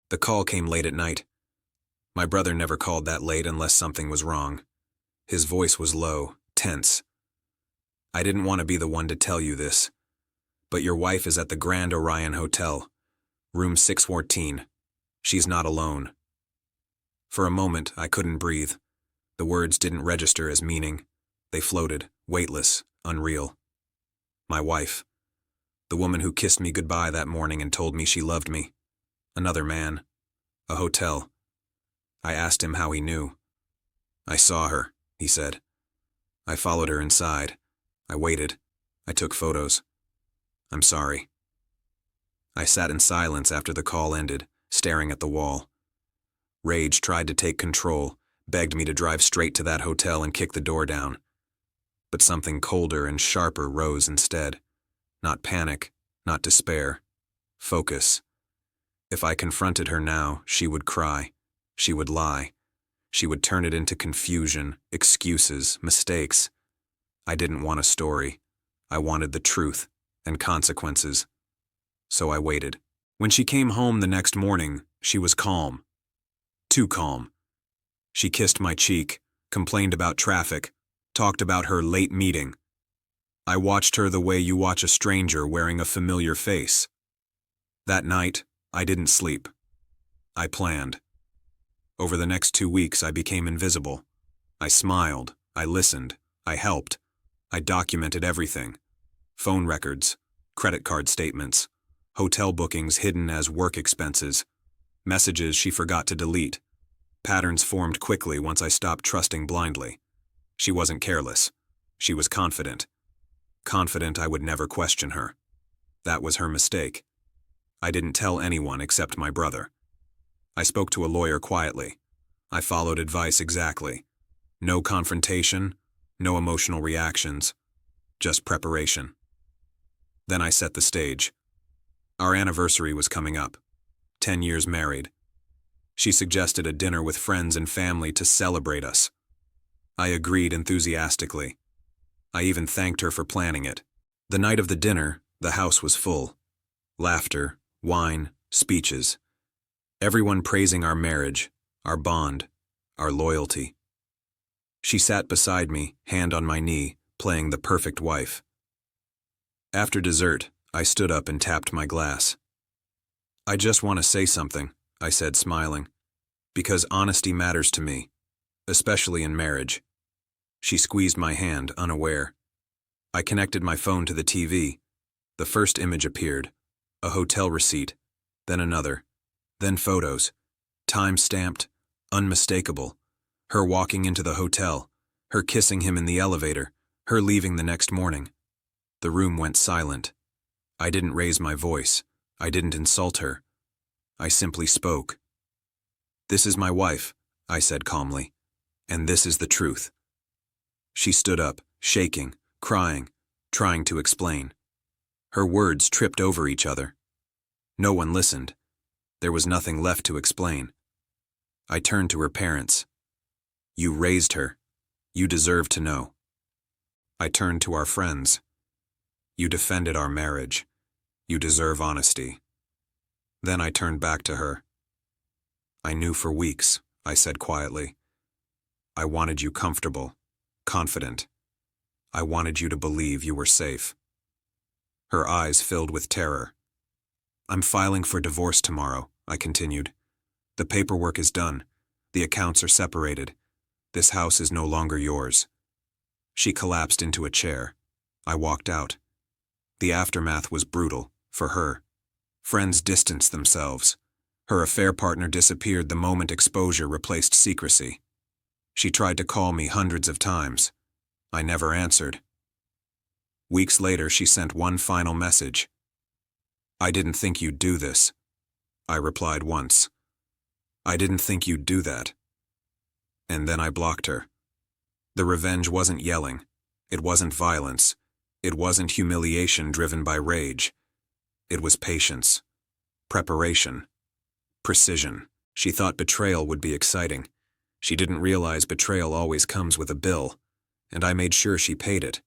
The call came late at night. My brother never called that late unless something was wrong. His voice was low, tense. I didn't want to be the one to tell you this, but your wife is at the Grand Orion Hotel, room 614. She's not alone. For a moment, I couldn't breathe. The words didn't register as meaning. They floated, weightless, unreal. My wife. The woman who kissed me goodbye that morning and told me she loved me. Another man. A hotel. I asked him how he knew. I saw her, he said. I followed her inside. I waited. I took photos. I'm sorry. I sat in silence after the call ended, staring at the wall. Rage tried to take control, begged me to drive straight to that hotel and kick the door down. But something colder and sharper rose instead. Not panic, not despair. Focus. If I confronted her now, she would cry. She would lie. She would turn it into confusion, excuses, mistakes. I didn't want a story. I wanted the truth and consequences. So I waited. When she came home the next morning, she was calm. Too calm. She kissed my cheek, complained about traffic, talked about her late meeting. I watched her the way you watch a stranger wearing a familiar face. That night, I didn't sleep. I planned. Over the next 2 weeks, I became invisible. I smiled. I listened. I helped. I documented everything. Phone records, credit card statements, hotel bookings hidden as work expenses, messages she forgot to delete. Patterns formed quickly once I stopped trusting blindly. She wasn't careless. She was confident. Confident I would never question her. That was her mistake. I didn't tell anyone except my brother. I spoke to a lawyer quietly. I followed advice exactly. No confrontation, no emotional reactions, just preparation. Then I set the stage. Our anniversary was coming up. 10 years married. She suggested a dinner with friends and family to celebrate us. I agreed enthusiastically. I even thanked her for planning it. The night of the dinner, the house was full. Laughter, wine, speeches. Everyone praising our marriage, our bond, our loyalty. She sat beside me, hand on my knee, playing the perfect wife. After dessert, I stood up and tapped my glass. I just want to say something, I said, smiling, because honesty matters to me, especially in marriage. She squeezed my hand, unaware. I connected my phone to the TV. The first image appeared, a hotel receipt, then another, then photos, time-stamped, unmistakable. Her walking into the hotel, her kissing him in the elevator, her leaving the next morning. The room went silent. I didn't raise my voice. I didn't insult her. I simply spoke. This is my wife, I said calmly, and this is the truth. She stood up, shaking, crying, trying to explain. Her words tripped over each other. No one listened. There was nothing left to explain. I turned to her parents. You raised her. You deserve to know. I turned to our friends. You defended our marriage. You deserve honesty. Then I turned back to her. I knew for weeks, I said quietly. I wanted you comfortable, confident. I wanted you to believe you were safe. Her eyes filled with terror. I'm filing for divorce tomorrow, I continued. The paperwork is done. The accounts are separated. This house is no longer yours. She collapsed into a chair. I walked out. The aftermath was brutal, for her. Friends distanced themselves. Her affair partner disappeared the moment exposure replaced secrecy. She tried to call me hundreds of times. I never answered. Weeks later, she sent one final message. I didn't think you'd do this. I replied once. I didn't think you'd do that. And then I blocked her. The revenge wasn't yelling. It wasn't violence. It wasn't humiliation driven by rage. It was patience, preparation, precision. She thought betrayal would be exciting. She didn't realize betrayal always comes with a bill, and I made sure she paid it.